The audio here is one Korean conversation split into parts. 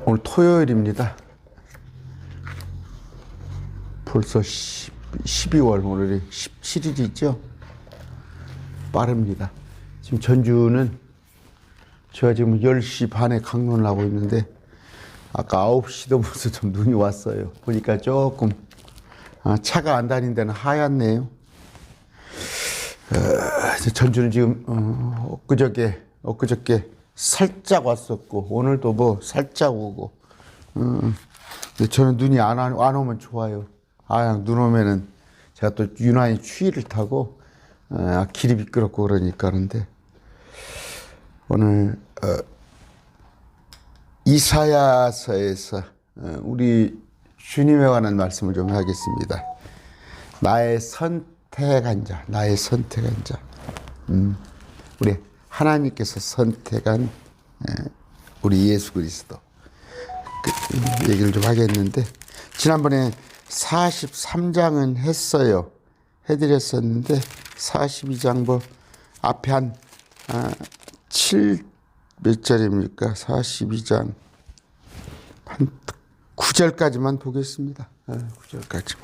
오늘 토요일입니다. 벌써 12월, 오늘이 17일이죠. 빠릅니다. 지금 전주는 제가 지금 10시 반에 강론을 하고 있는데 아까 9시도 벌써 좀 눈이 왔어요. 보니까 조금 차가 안 다니는 데는 하얗네요. 전주는 지금 엊그저께 살짝 왔었고 오늘도 뭐 살짝 오고 근데 저는 눈이 안 오면 좋아요. 눈 오면은 제가 또 유난히 추위를 타고 길이 미끄럽고 그러니까. 그런데 오늘 이사야서에서 우리 주님에 관한 말씀을 좀 하겠습니다. 나의 선택한 자, 나의 선택한 자. 우리 하나님께서 선택한 우리 예수 그리스도. 그 얘기를 좀 하겠는데, 지난번에 43장은 했어요. 해드렸었는데, 42장 뭐, 앞에 한 7 몇 절입니까? 42장. 한 9절까지만 보겠습니다. 9절까지만.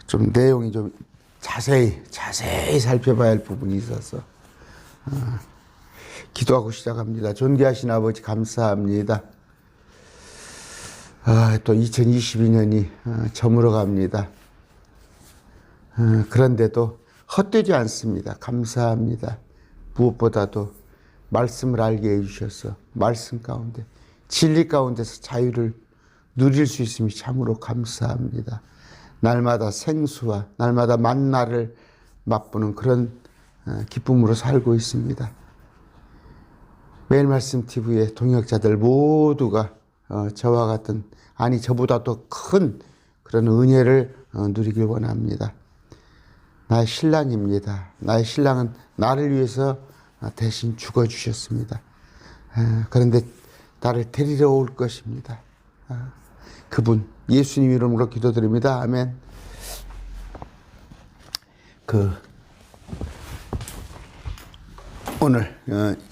좀 내용이 좀 자세히 살펴봐야 할 부분이 있어서. 기도하고 시작합니다. 존귀하신 아버지 감사합니다. 또 2022년이 저물어 갑니다. 그런데도 헛되지 않습니다. 감사합니다. 무엇보다도 말씀을 알게 해주셔서 말씀 가운데 진리 가운데서 자유를 누릴 수 있음이 참으로 감사합니다. 날마다 생수와 날마다 만나를 맛보는 그런 기쁨으로 살고 있습니다. 매일 말씀 TV의 동역자들 모두가 저와 같은, 아니 저보다 더 큰 그런 은혜를 누리길 원합니다. 나의 신랑입니다. 나의 신랑은 나를 위해서 대신 죽어주셨습니다. 그런데 나를 데리러 올 것입니다. 그분 예수님 이름으로 기도드립니다. 아멘. 오늘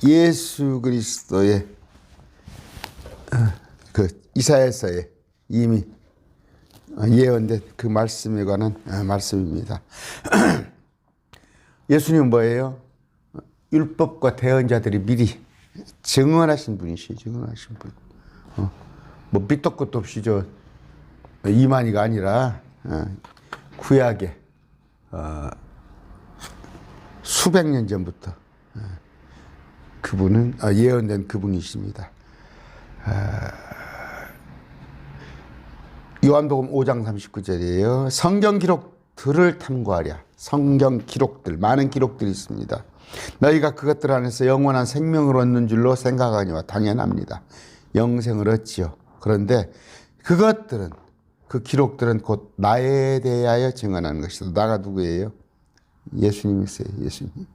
예수 그리스도의 이사야서에 이미 예언된 그 말씀에 관한 말씀입니다. 예수님은 뭐예요? 율법과 대언자들이 미리 증언하신 분이시죠. 증언하신 분. 뭐 밑도 끝도 없이 이만희가 아니라 구약에 수백 년 전부터 그분은 예언된 그분이십니다. 요한복음 5장 39절이에요. 성경 기록들을 탐구하랴. 성경 기록들, 많은 기록들이 있습니다. 너희가 그것들 안에서 영원한 생명을 얻는 줄로 생각하니와 당연합니다. 영생을 얻지요. 그런데 그것들은, 그 기록들은 곧 나에 대하여 증언하는 것이다. 나가 누구예요? 예수님이세요. 예수님.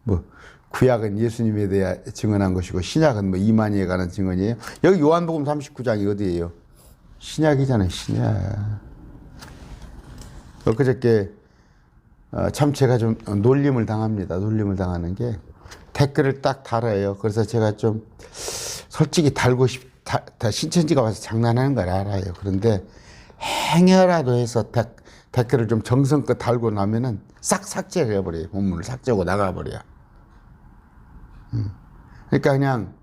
뭐 구약은 예수님에 대해 증언한 것이고 신약은 뭐 이만희에 관한 증언이에요. 여기 요한복음 39장이 어디예요? 신약이잖아요. 신약. 엊그저께 참 제가 좀 놀림을 당합니다. 놀림을 당하는 게 댓글을 딱 달아요. 그래서 제가 좀 솔직히 신천지가 와서 장난하는 걸 알아요. 그런데 행여라도 해서 댓글을 좀 정성껏 달고 나면은 싹 삭제를 해버려요. 본문을 삭제하고 나가버려요. 그러니까 그냥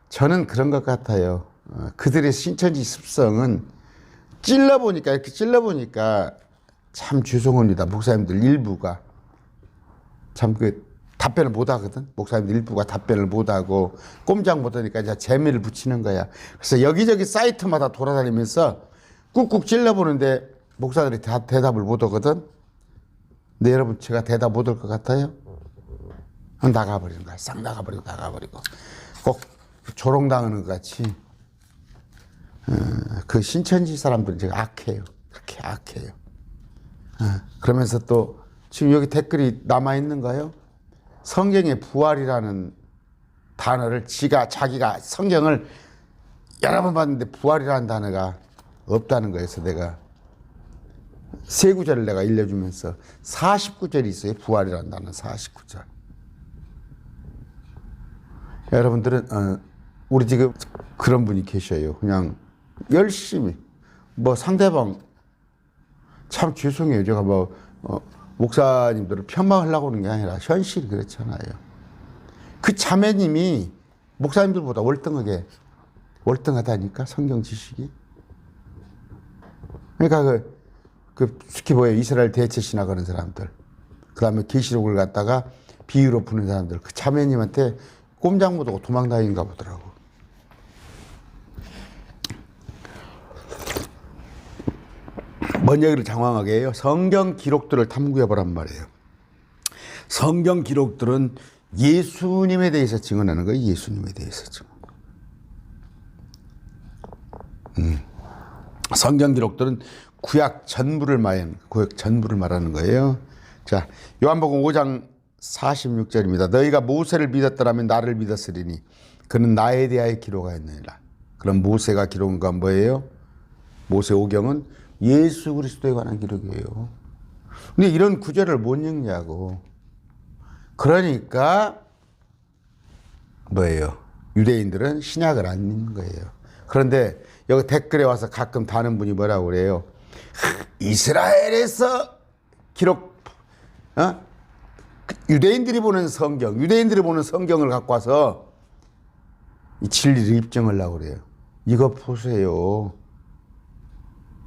저는 그런 것 같아요. 그들의 신천지 습성은 이렇게 찔러보니까 참 죄송합니다. 목사님들 일부가 참 답변을 못 하거든. 목사님들 일부가 답변을 못 하고 꼼짝 못 하니까 이제 재미를 붙이는 거야. 그래서 여기저기 사이트마다 돌아다니면서 꾹꾹 찔러보는데 목사들이 다 대답을 못 하거든. 근데 여러분 제가 대답 못 할 것 같아요? 나가버리는 거야. 싹 나가버리고 꼭 조롱당하는 것 같이. 그 신천지 사람들은 제가 악해요. 그렇게 악해요. 그러면서 또 지금 여기 댓글이 남아있는가요? 성경의 부활이라는 단어를 자기가 성경을 여러 번 봤는데 부활이라는 단어가 없다는 거에서 내가 세 구절을 내가 일러주면서 49절이 있어요. 부활이라는 단어 49절. 여러분들은 우리 지금 그런 분이 계셔요. 그냥 열심히 뭐 상대방 참 죄송해요. 제가 뭐 목사님들을 편마하려고 하는 게 아니라 현실이 그렇잖아요. 그 자매님이 목사님들보다 월등하다니까 성경 지식이. 그러니까 특히 뭐예요? 이스라엘 대체 신학하는 사람들, 그 다음에 계시록을 갖다가 비유로 푸는 사람들, 그 자매님한테 꼼짝 못하고 도망다닌가 보더라고. 뭔 얘기를 장황하게 해요? 성경 기록들을 탐구해보란 말이에요. 성경 기록들은 예수님에 대해서 증언하는 거예요. 예수님에 대해서 증언. 성경 기록들은 구약 전부를 말하는 거예요. 자, 요한복음 5장 46절입니다. 너희가 모세를 믿었더라면 나를 믿었으리니 그는 나에 대하여 기록하였느니라. 그럼 모세가 기록한 건 뭐예요? 모세 오경은 예수 그리스도에 관한 기록이에요. 근데 이런 구절을 못 읽냐고. 그러니까 뭐예요? 유대인들은 신약을 안 믿는 거예요. 그런데 여기 댓글에 와서 가끔 다는 분이 뭐라고 그래요? 이스라엘에서 유대인들이 보는 성경을 갖고 와서 이 진리를 입증하려고 그래요. 이거 보세요.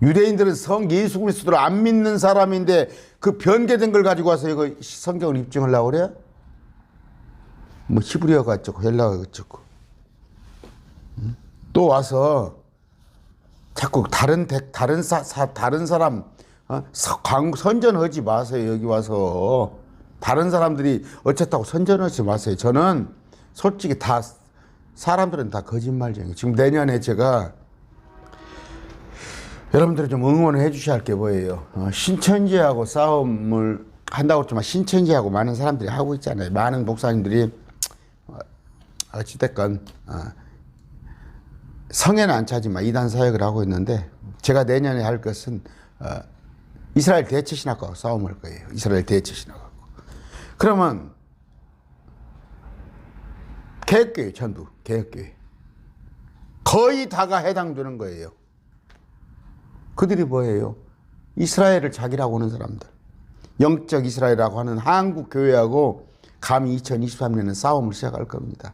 유대인들은 예수 그리스도를 안 믿는 사람인데 그 변개된 걸 가지고 와서 이거 성경을 입증하려고 그래요? 뭐 히브리어가 어쩌고 헬라어가 어쩌고. 또 와서 자꾸 다른 사람 선전하지 마세요. 여기 와서 다른 사람들이 어쨌다고 선전하지 마세요. 저는 솔직히 사람들은 다 거짓말쟁이. 지금 내년에 제가 여러분들이 좀 응원을 해주셔야 할 게 뭐예요? 신천지하고 싸움을 한다고 했지만 신천지하고 많은 사람들이 하고 있잖아요. 많은 목사님들이 어찌됐건 성에는 안 차지만 이단 사역을 하고 있는데 제가 내년에 할 것은 이스라엘 대체 신학과 싸움을 할 거예요. 이스라엘 대체 신학과. 그러면 개혁교회 전부 개혁교회 거의 다가 해당되는 거예요. 그들이 뭐예요? 이스라엘을 자기라고 하는 사람들. 영적 이스라엘이라고 하는 한국 교회하고 감히 2023년에 싸움을 시작할 겁니다.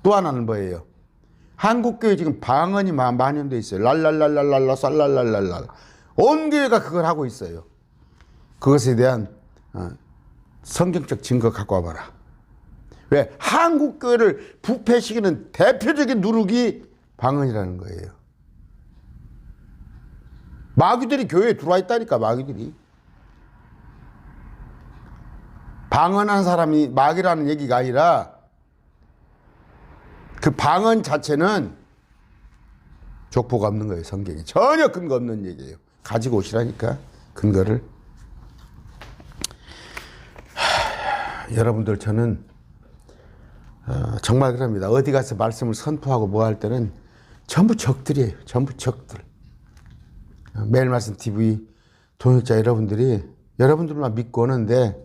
또 하나는 뭐예요? 한국 교회 지금 방언이 만연돼 있어요. 랄랄랄랄랄라 쌀랄랄랄랄. 온 교회가 그걸 하고 있어요. 그것에 대한 성경적 증거 갖고 와봐라. 왜? 한국 교회를 부패시키는 대표적인 누룩이 방언이라는 거예요. 마귀들이 교회에 들어와 있다니까. 마귀들이. 방언한 사람이 마귀라는 얘기가 아니라 그 방언 자체는 족보가 없는 거예요. 성경에 전혀 근거 없는 얘기예요. 가지고 오시라니까 근거를. 여러분들 저는 정말 그럽니다. 어디 가서 말씀을 선포하고 뭐 할 때는 전부 적들이에요. 전부 적들. 매일 말씀 TV 동역자 여러분들만 믿고 오는데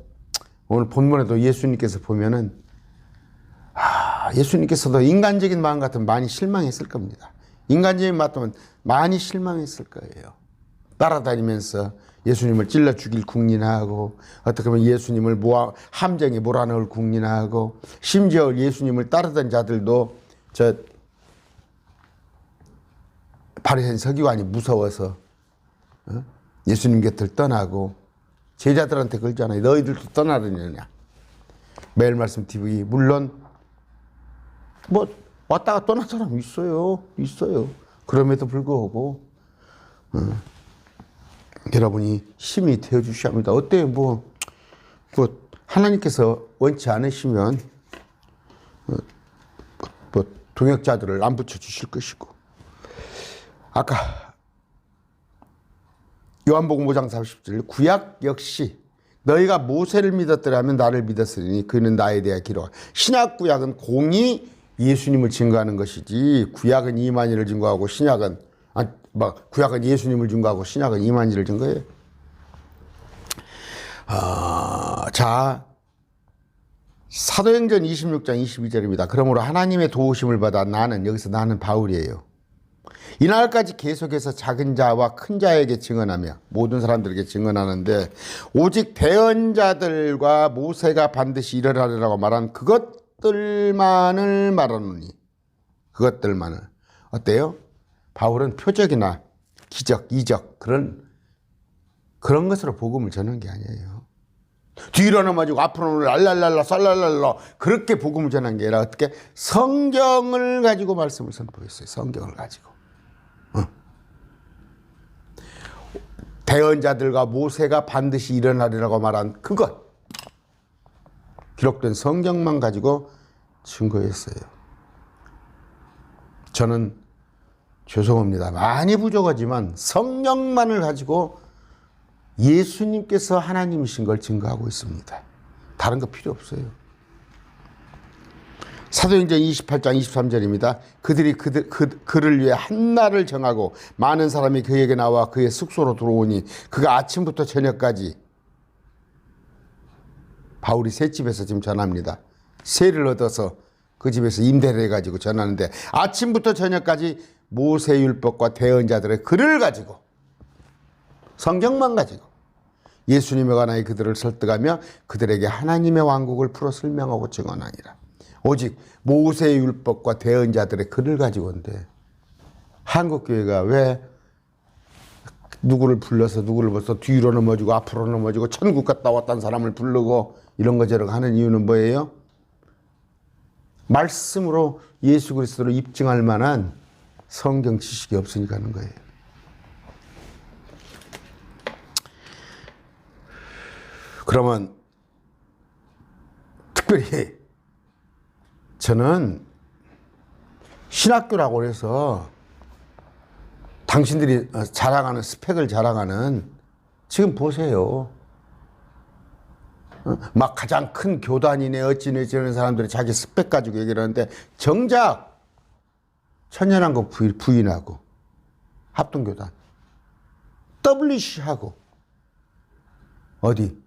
오늘 본문에도 예수님께서 보면은 예수님께서도 인간적인 마음 같으면 많이 실망했을 겁니다. 인간적인 마음 같으면 많이 실망했을 거예요. 따라다니면서 예수님을 찔러 죽일 궁리나하고 어떻게 보면 예수님을 함정에 몰아넣을 궁리나하고 심지어 예수님을 따르던 자들도 바리새인 서기관이 무서워서 예수님 곁을 떠나고 제자들한테 그러잖아요. 너희들도 떠나려느냐. 매일 말씀 TV 물론 뭐 왔다가 떠난 사람 있어요. 그럼에도 불구하고 여러분이 힘이 되어 주셔야 합니다. 어때요? 뭐 하나님께서 원치 않으시면 동역자들을 안 붙여 주실 것이고. 아까 요한복음 5장 40절 구약 역시 너희가 모세를 믿었더라면 나를 믿었으니 그는 나에 대하여 기록. 신약 구약은 공이 예수님을 증거하는 것이지 구약은 이만희를 증거하고 구약은 예수님을 증거하고 신약은 이만희를 증거해요. 사도행전 26장 22절입니다. 그러므로 하나님의 도우심을 받아 나는 바울이에요. 이날까지 계속해서 작은 자와 큰 자에게 증언하며 모든 사람들에게 증언하는데 오직 대언자들과 모세가 반드시 일어나리라고 말한 그것들만을 말하노니 그것들만을. 어때요? 바울은 표적이나 기적, 이적 그런 것으로 복음을 전한 게 아니에요. 뒤로 넘어지고 앞으로 랄랄랄라 쌀랄랄라 그렇게 복음을 전한 게 아니라 어떻게 성경을 가지고 말씀을 선포했어요. 성경을 가지고. 대언자들과 모세가 반드시 일어나리라고 말한 그것 기록된 성경만 가지고 증거했어요. 저는 죄송합니다. 많이 부족하지만 성경만을 가지고 예수님께서 하나님이신 걸 증거하고 있습니다. 다른 거 필요 없어요. 사도행전 28장 23절입니다. 그들이 그를 위해 한날을 정하고 많은 사람이 그에게 나와 그의 숙소로 들어오니 그가 아침부터 저녁까지 바울이 새 집에서 지금 전합니다. 새를 얻어서 그 집에서 임대를 해가지고 전하는데 아침부터 저녁까지 모세율법과 대언자들의 글을 가지고 성경만 가지고 예수님에 관하여 그들을 설득하며 그들에게 하나님의 왕국을 풀어 설명하고 증언하니라. 오직 모세의 율법과 대언자들의 글을 가지고인데 한국교회가 왜 누구를 불러서 누구를 벌써 뒤로 넘어지고 앞으로 넘어지고 천국 갔다 왔다는 사람을 부르고 이런 거 저런 거 하는 이유는 뭐예요? 말씀으로 예수 그리스도를 입증할 만한 성경 지식이 없으니까 하는 거예요. 그러면 특별히 저는 신학교라고 해서 당신들이 자랑하는 스펙을 자랑하는 지금 보세요. 막 가장 큰 교단이네 어찌네 저런 사람들이 자기 스펙 가지고 얘기를 하는데 정작 천연한국 부인하고 합동교단 WC하고 어디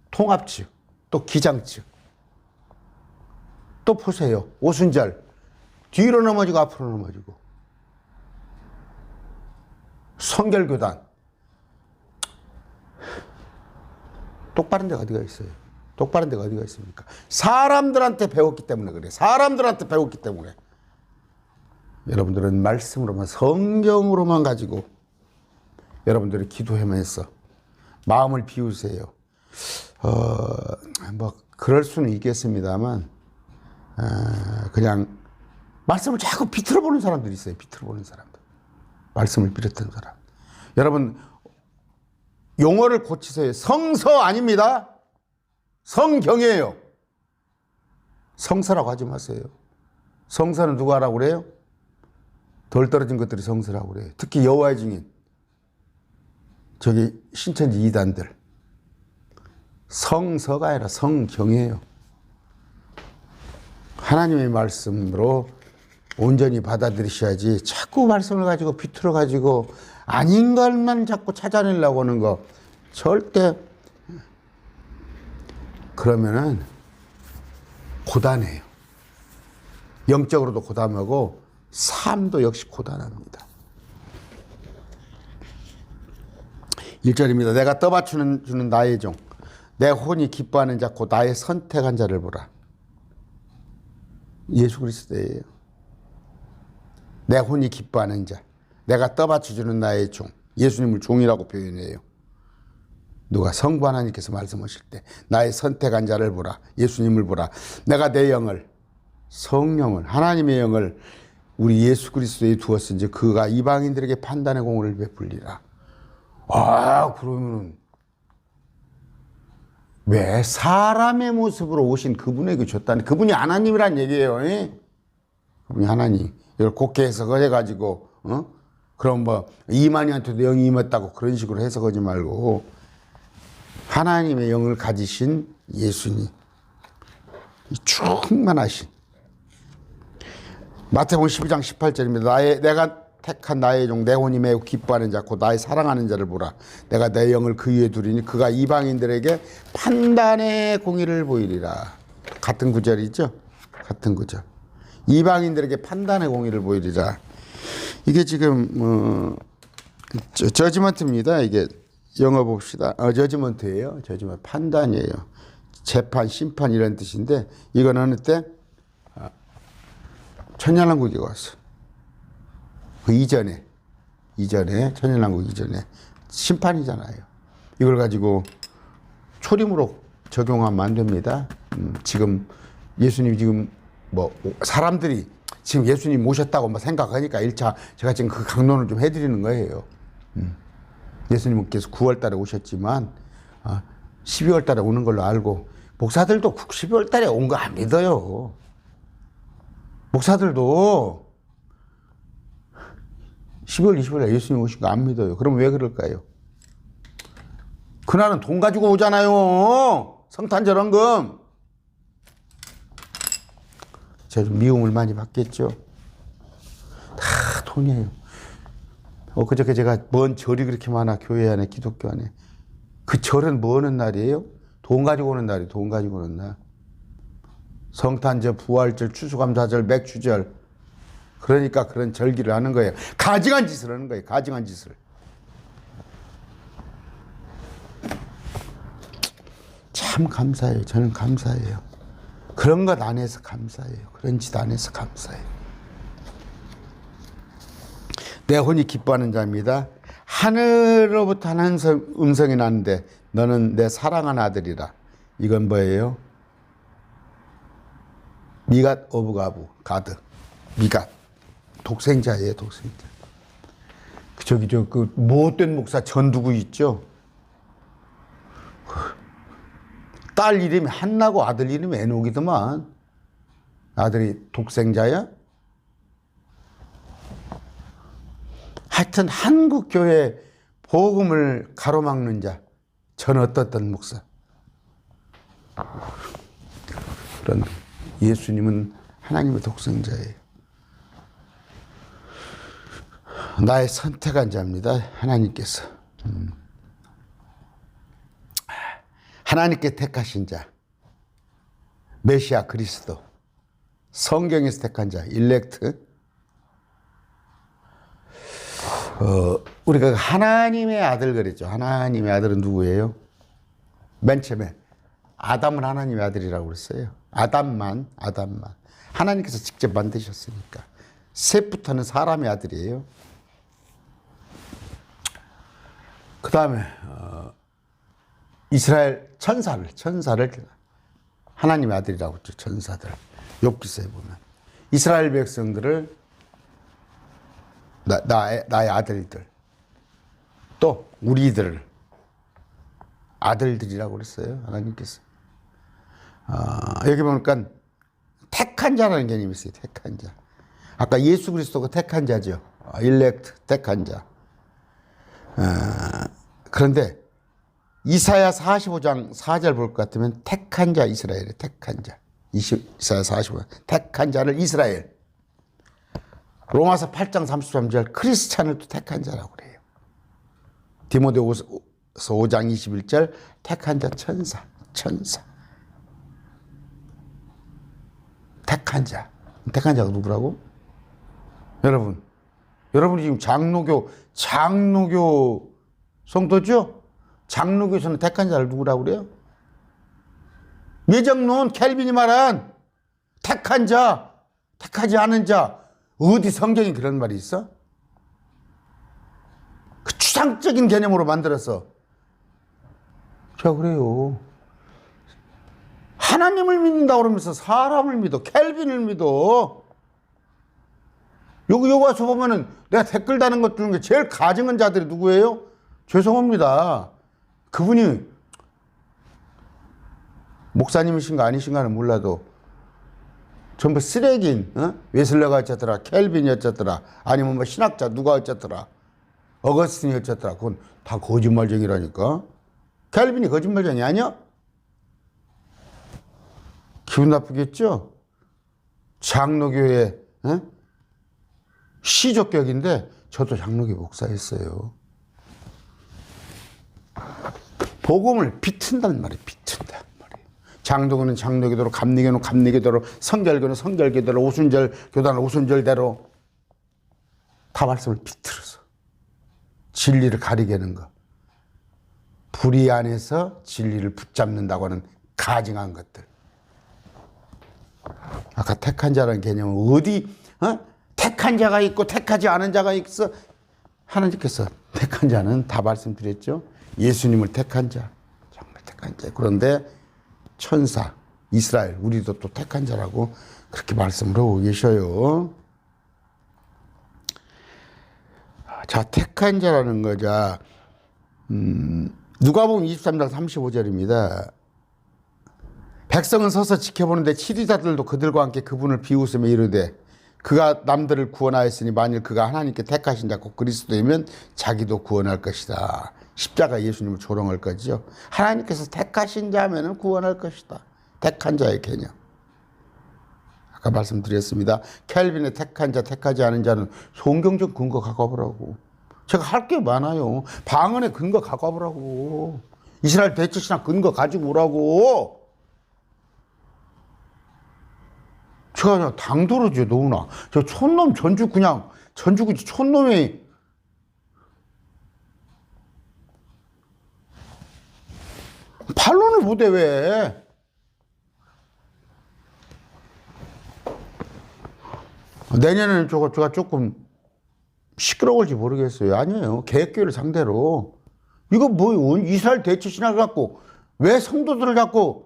통합 측 또 기장 측 또 보세요. 오순절 뒤로 넘어지고 앞으로 넘어지고 성결교단 똑바른 데가 어디가 있어요? 똑바른 데가 어디가 있습니까? 사람들한테 배웠기 때문에 그래요. 사람들한테 배웠기 때문에. 여러분들은 말씀으로만 성경으로만 가지고 여러분들이 기도하면서 마음을 비우세요. 뭐 그럴 수는 있겠습니다만 그냥 말씀을 자꾸 비틀어 보는 사람들이 있어요. 비틀어 보는 사람들. 말씀을 비롯한 사람. 여러분 용어를 고치세요. 성서 아닙니다. 성경이에요. 성서라고 하지 마세요. 성서는 누가 하라고 그래요? 덜 떨어진 것들이 성서라고 그래요. 특히 여호와의 증인. 저기 신천지 이단들. 성서가 아니라 성경이에요. 하나님의 말씀으로 온전히 받아들이셔야지 자꾸 말씀을 가지고 비틀어 가지고 아닌 것만 자꾸 찾아내려고 하는 거 절대 그러면은 고단해요. 영적으로도 고단하고 삶도 역시 고단합니다. 1절입니다. 내가 떠받주는 나의 종 내 혼이 기뻐하는 자 곧 나의 선택한 자를 보라. 예수 그리스도예요. 내 혼이 기뻐하는 자 내가 떠받쳐주는 나의 종 예수님을 종이라고 표현해요. 누가 성부 하나님께서 말씀하실 때 나의 선택한 자를 보라. 예수님을 보라. 내가 내 영을 성령을 하나님의 영을 우리 예수 그리스도에 두었은지 그가 이방인들에게 판단의 공을 베풀리라. 그러면은 왜 사람의 모습으로 오신 그분에게 줬다니 그분이 하나님이란 얘기예요. 그분이 하나님. 이걸 곱게 해석해가지고 그럼 뭐 이만희한테도 영이 임했다고 그런 식으로 해석하지 말고 하나님의 영을 가지신 예수님 충만하신 마태복음 12장 18절입니다. 내가 택한 나의 종 내 혼이 매우 기뻐하는 자 곧 나의 사랑하는 자를 보라. 내가 내 영을 그 위에 두리니 그가 이방인들에게 판단의 공의를 보이리라. 같은 구절이죠. 같은 구절. 이방인들에게 판단의 공의를 보이리라. 이게 지금 저지먼트입니다. 이게 영어 봅시다. 저지먼트예요. 저지먼트 판단이에요. 재판, 심판 이런 뜻인데 이건 어느 때 천년왕국이 왔어. 그 이전에 천년왕국 이전에 심판이잖아요. 이걸 가지고 초림으로 적용하면 안 됩니다. 지금 예수님 지금 뭐 사람들이 지금 예수님 모셨다고 뭐 생각하니까 1차 제가 지금 그 강론을 좀 해드리는 거예요. 예수님께서 9월 달에 오셨지만 12월 달에 오는 걸로 알고 목사들도 12월 달에 온 거 안 믿어요. 목사들도 12월, 20월에 예수님 오신 거 안 믿어요. 그럼 왜 그럴까요? 그날은 돈 가지고 오잖아요. 성탄절헌금. 제가 좀 미움을 많이 받겠죠. 다 돈이에요. 그저께 제가 뭔 절이 그렇게 많아, 교회 안에, 기독교 안에. 그 절은 뭐 하는 날이에요? 돈 가지고 오는 날이에요. 돈 가지고 오는 날. 성탄절, 부활절, 추수감사절, 맥주절. 그러니까 그런 절기를 하는 거예요. 가증한 짓을 하는 거예요. 가증한 짓을. 참 감사해요. 저는 감사해요. 그런 것 안 해서 감사해요. 그런 짓 안 해서 감사해요. 내 혼이 기뻐하는 자입니다. 하늘로부터 하는 음성이 나는데 너는 내 사랑하는 아들이라. 이건 뭐예요? 미갓 오브 가드. 미갓. 독생자예요, 독생자. 그 못된 목사 전두구 있죠? 딸 이름이 한나고 아들 이름이 에녹이더만. 아들이 독생자야? 하여튼 한국교회 복음을 가로막는 자, 전 어떻던 목사. 그런 예수님은 하나님의 독생자예요. 나의 선택한 자입니다. 하나님께서. 하나님께 택하신 자, 메시아 그리스도, 성경에서 택한 자, 일렉트. 우리가 하나님의 아들 그랬죠. 하나님의 아들은 누구예요? 맨 처음에 아담은 하나님의 아들이라고 그랬어요. 아담만. 하나님께서 직접 만드셨으니까. 셋부터는 사람의 아들이에요. 그 다음에 이스라엘 천사를 하나님의 아들이라고 했죠. 천사들. 욥기서에 보면 이스라엘 백성들을 나의 아들들, 또 우리들을 아들들이라고 그랬어요. 하나님께서. 여기 보니까 택한 자라는 개념이 있어요. 택한 자. 아까 예수 그리스도가 택한 자죠. 일렉트, 택한 자. 그런데 이사야 45장 4절 볼 것 같으면 택한 자 이스라엘에 택한 자. 이사야 45장 택한 자를 이스라엘. 로마서 8장 33절 크리스찬을 또 택한 자라고 그래요. 디모데후서 5장 21절 택한 자 천사. 택한 자가 누구라고? 여러분이 지금 장로교 성도죠? 장로교에서는 택한 자를 누구라고 그래요? 예정론 켈빈이 말한 택한 자, 택하지 않은 자. 어디 성경에 그런 말이 있어? 그 추상적인 개념으로 만들어서. 자, 그래요. 하나님을 믿는다 그러면서 사람을 믿어. 켈빈을 믿어. 여기 와서 보면은 내가 댓글 다는 것 중에 제일 가증한 자들이 누구예요? 죄송합니다. 그분이 목사님이신가 아니신가는 몰라도 전부 쓰레기인, 웨슬러가 어쩌더라, 켈빈이 어쩌더라, 아니면 뭐 신학자 누가 어쩌더라, 어거스틴이 어쩌더라. 그건 다 거짓말쟁이라니까. 켈빈이 거짓말쟁이 아니야? 기분 나쁘겠죠? 장로교회 시족격인데 저도 장로교 목사했어요. 복음을 비튼단 말이에요. 비튼단 말이에요. 장로교는 장로교대로, 감리교는 감리교대로, 성결교는 성결교대로, 오순절 교단은 오순절대로 다 말씀을 비틀어서 진리를 가리게 하는 거. 불의 안에서 진리를 붙잡는다고 하는 가증한 것들. 아까 택한 자라는 개념은 어디 택한 자가 있고 택하지 않은 자가 있어. 하나님께서 택한 자는 다 말씀드렸죠. 예수님을 택한 자, 정말 택한 자. 그런데 천사, 이스라엘, 우리도 또 택한 자라고 그렇게 말씀을 하고 계셔요. 자, 택한 자라는 거자. 누가복음 23장 35절입니다. 백성은 서서 지켜보는데 치리자들도 그들과 함께 그분을 비웃으며 이르되 그가 남들을 구원하였으니 만일 그가 하나님께 택하신 자 곧 그리스도이면 자기도 구원할 것이다. 십자가 예수님을 조롱할 거죠. 하나님께서 택하신 자면은 구원할 것이다. 택한 자의 개념. 아까 말씀드렸습니다. 켈빈의 택한 자, 택하지 않은 자는 성경적 근거 갖고 와보라고. 제가 할 게 많아요. 방언의 근거 갖고 와보라고. 이스라엘 대체신학 근거 가지고 오라고. 제가 그냥 당돌하죠, 너무나. 저 촌놈 전주 그냥, 전주구 촌놈이 반론을 못해, 왜? 내년에는 제가 조금 시끄러울지 모르겠어요. 아니에요. 개혁교회를 상대로. 이거 뭐, 이스라엘 대체신학을 갖고, 왜 성도들을 갖고,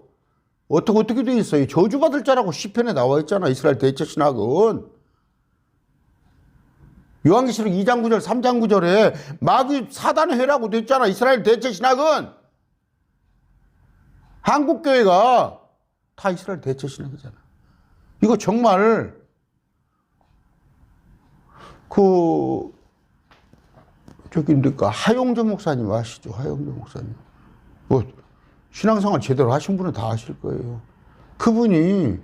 어떻게 돼 있어요? 저주받을 자라고 시편에 나와 있잖아. 이스라엘 대체신학은. 요한계시록 2장 9절, 3장 9절에 마귀 사단의 해라고 돼 있잖아. 이스라엘 대체신학은. 한국교회가 다 이스라엘 대체신학이잖아. 이거 정말 저기 누가 하용조 목사님 아시죠? 하용조 목사님. 뭐 신앙생활 제대로 하신 분은 다 아실 거예요. 그분이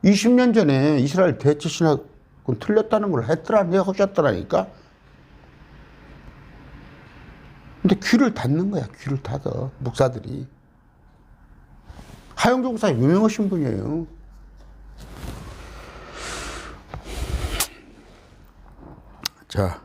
20년 전에 이스라엘 대체신학은 틀렸다는 걸 하셨더라니까. 근데 귀를 닫는 거야. 귀를 닫아. 목사들이. 하용조 목사 유명하신 분이에요. 자,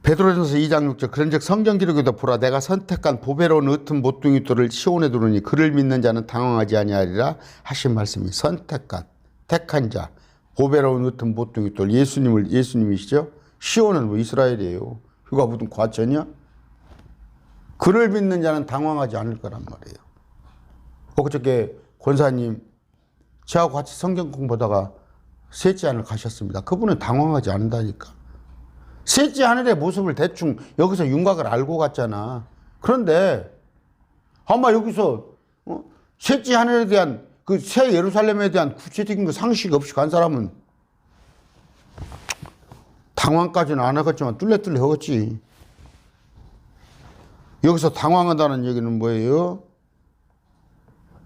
베드로전서 2장 6절 그런즉 성경 기록에도 보라 내가 선택한 보배로운 어떤 모퉁이 돌을 시온에 두르니 그를 믿는 자는 당황하지 아니하리라 하신 말씀이 선택한 택한 자 보배로운 어떤 모퉁이 돌 예수님이시죠. 시온은 뭐 이스라엘이에요. 그가 무슨 과천이야? 그를 믿는 자는 당황하지 않을 거란 말이에요. 그저께 권사님 저하고 같이 성경 공부하다가 셋째 하늘 가셨습니다. 그분은 당황하지 않는다니까. 셋째 하늘의 모습을 대충 여기서 윤곽을 알고 갔잖아. 그런데 아마 여기서 셋째 하늘에 대한 그 새 예루살렘에 대한 구체적인 그 상식 없이 간 사람은 당황까지는 안 하겠지만 뚫레뚫레 하겠지. 여기서 당황한다는 얘기는 뭐예요?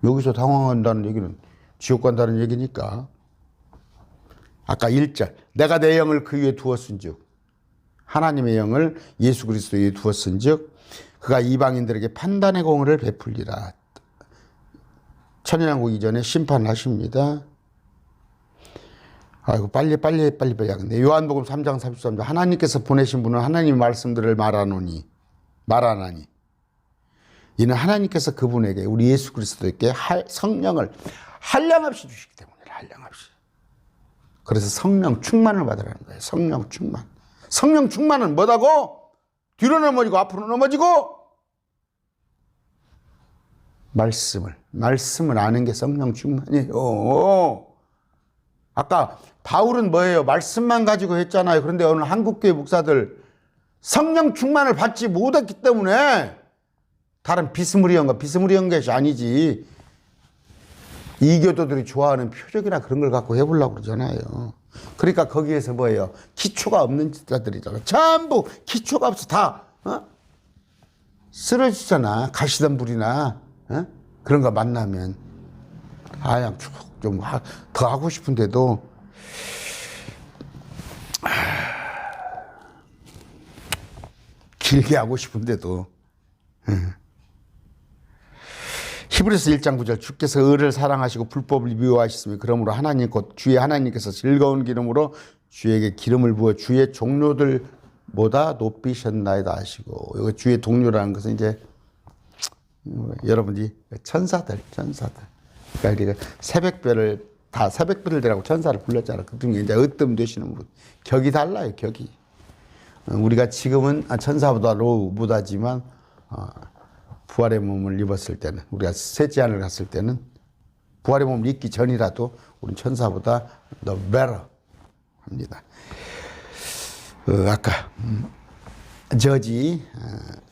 여기서 당황한다는 얘기는 지옥 간다는 얘기니까. 아까 1절 내가 내 영을 그 위에 두었은즉 하나님의 영을 예수 그리스도 위에 두었은즉 그가 이방인들에게 판단의 공의를 베풀리라. 천연왕국 이전에 심판을 하십니다. 아이고 빨리 하겠네. 요한복음 3장 33절 하나님께서 보내신 분은 하나님의 말씀들을 말하나니 이는 하나님께서 그분에게 우리 예수 그리스도에게 성령을 한량없이 주시기 때문에 한량없이. 그래서 성령 충만을 받으라는 거예요. 성령 충만. 성령 충만은 뭐다고? 뒤로 넘어지고 앞으로 넘어지고 말씀을 아는 게 성령 충만이에요. 아까 바울은 뭐예요? 말씀만 가지고 했잖아요. 그런데 오늘 한국교회 목사들 성령 충만을 받지 못했기 때문에 다른 비스무리한 것이 아니지. 이교도들이 좋아하는 표적이나 그런 걸 갖고 해보려고 그러잖아요. 그러니까 거기에서 뭐예요? 기초가 없는 자들이잖아. 전부 기초가 없어. 다 쓰러지잖아. 가시던 불이나 그런 거 만나면 그냥 쭉 좀 더 하고 싶은데도 길게 하고 싶은데도 히브리서 1장 9절 주께서 의를 사랑하시고 불법을 미워하셨으며 그러므로 하나님 곧 주의 하나님께서 즐거운 기름으로 주에게 기름을 부어 주의 종료들보다 높이셨나이다 하시고, 이거 주의 동료라는 것은 이제 여러분이 천사들. 그러니까 우리가 새벽별을 다 새벽별들하고 천사를 불렀잖아. 그 중에 이제 으뜸 되시는 분. 격이 달라요, 격이. 우리가 지금은 천사보다 못하지만 부활의 몸을 입었을 때는, 우리가 셋째 하늘 갔을 때는 부활의 몸을 입기 전이라도 우리는 천사보다 the better 합니다. 아까 저지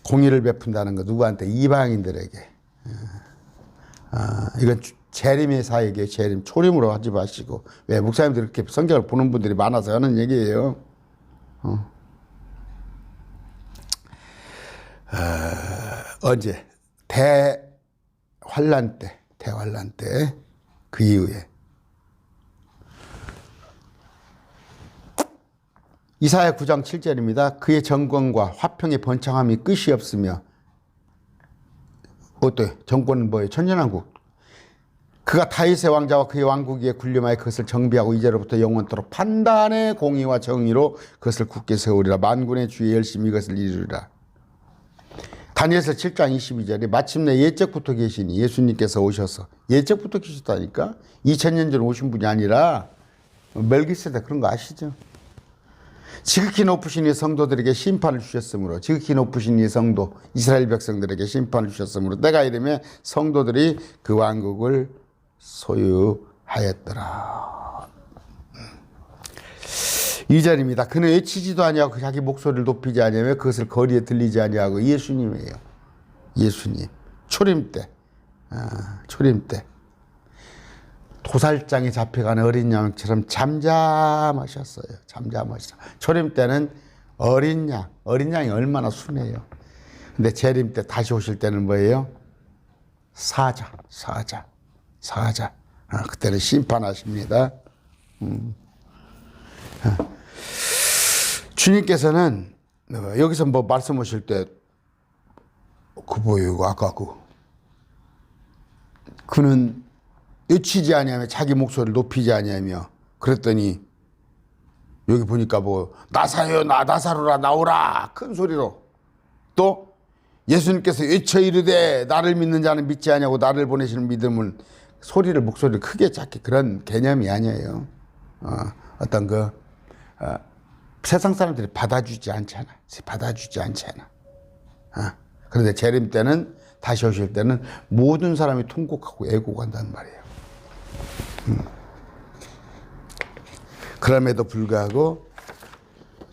공의를 베푼다는 거 누구한테? 이방인들에게. 이건 재림의 사역이에요. 재림. 초림으로 하지 마시고. 왜? 목사님들이 이렇게 성경을 보는 분들이 많아서 하는 얘기예요. 언제? 대환란 때 그 이후에 이사야 9장 7절입니다. 그의 정권과 화평의 번창함이 끝이 없으며, 어때요? 정권은 뭐예요? 천년왕국. 그가 다윗의 왕자와 그의 왕국 위에 군림하여 그것을 정비하고 이제로부터 영원토록 판단의 공의와 정의로 그것을 굳게 세우리라. 만군의 주의 열심히 이것을 이루리라. 다니엘서 7장 22절에 마침내 예적부터 계시니, 예수님께서 오셔서 예적부터 계셨다니까. 2000년 전 오신 분이 아니라 멜기세덱, 그런 거 아시죠? 지극히 높으신 이 성도들에게 심판을 주셨으므로, 지극히 높으신 이 성도 이스라엘 백성들에게 심판을 주셨으므로 때가 이르면 성도들이 그 왕국을 소유하였더라. 2절입니다. 그는 외치지도 아니하고 자기 목소리를 높이지 아니하며 그것을 거리에 들리지 아니하고. 예수님이에요. 예수님. 초림 때. 도살장에 잡혀가는 어린 양처럼 잠잠하셨어요. 초림 때는 어린 양이 얼마나 순해요. 근데 재림 때 다시 오실 때는 뭐예요? 사자. 그때는 심판하십니다. 주님께서는 여기서 뭐 말씀하실 때 뭐예요? 아까 그는 외치지 아니하며 자기 목소리를 높이지 아니하며, 그랬더니 여기 보니까 뭐 나사요 나사로라 나오라 큰 소리로. 또 예수님께서 외쳐 이르되 나를 믿는 자는 믿지 아니하고 나를 보내시는 믿음을, 목소리를 크게 작게, 그런 개념이 아니에요. 어떤 세상 사람들이 받아주지 않잖아. 그런데 재림 때는, 다시 오실 때는 모든 사람이 통곡하고 애곡한단 말이에요. 그럼에도 불구하고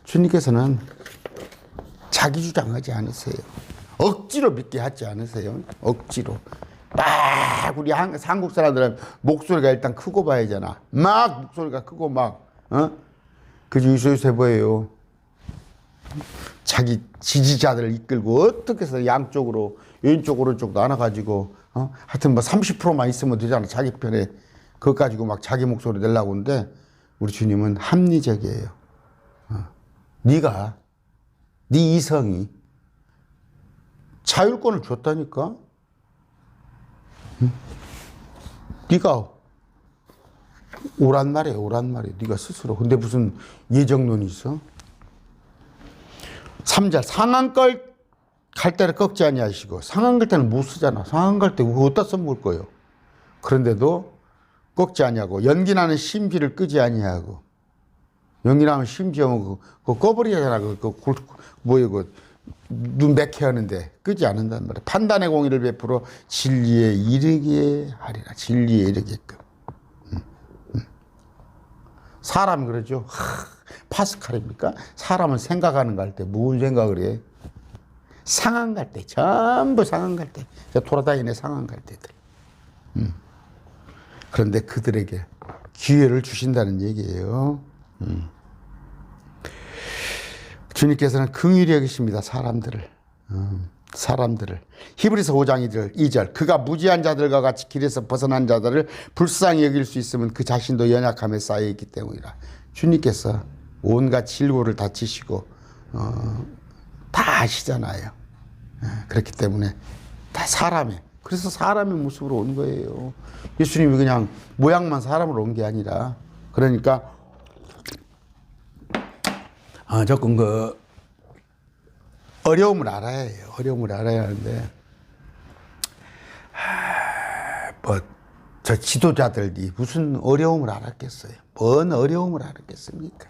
주님께서는 자기 주장하지 않으세요. 억지로 믿게 하지 않으세요. 억지로. 막 우리 한국 사람들은 목소리가 일단 크고 봐야잖아. 막 목소리가 크고 그저 요새 뭐예요? 자기 지지자들을 이끌고 어떻게 해서 양쪽으로, 왼쪽 오른쪽 나눠가지고 하여튼 뭐 30%만 있으면 되잖아. 자기 편에. 그것 가지고 막 자기 목소리 내려고 하는데, 우리 주님은 합리적이에요. 네 이성이 자율권을 줬다니까. 네가 오란 말이에요. 네가 스스로. 근데 무슨 예정론이 있어? 3절 상한걸 갈 때를 꺾지 아니하시고. 상한 갈 때는 못 쓰잖아. 상한 갈 때 그거 어디다 써먹을 거예요? 그런데도 꺾지 아니하고, 연기나는 심지를 끄지 아니하고. 연기나면 심지하면 그거 꺼버리잖아. 눈 맥혀 하는데 끄지 않는단 말이야. 판단의 공의를 베풀어 진리에 이르게 하리라. 진리에 이르게끔. 사람 그러죠. 파스칼입니까? 사람은 생각하는 거 할 때 무슨 생각을 해? 상한 갈 때, 전부 상한 갈 때. 돌아다니네, 상한 갈 때들. 그런데 그들에게 기회를 주신다는 얘기예요. 주님께서는 긍휼히 여기십니다. 사람들을. 히브리서 5장 2절 그가 무지한 자들과 같이 길에서 벗어난 자들을 불쌍히 여길 수 있으면 그 자신도 연약함에 쌓여있기 때문이라. 주님께서 온갖 질고를 다 치시고 다 아시잖아요. 그렇기 때문에 다 사람의, 그래서 사람의 모습으로 온 거예요. 예수님이 그냥 모양만 사람으로 온 게 아니라. 그러니까 조금 그 어려움을 알아야 해요. 어려움을 알아야 하는데 뭐 저 지도자들이 무슨 어려움을 알았겠어요? 뭔 어려움을 알았겠습니까?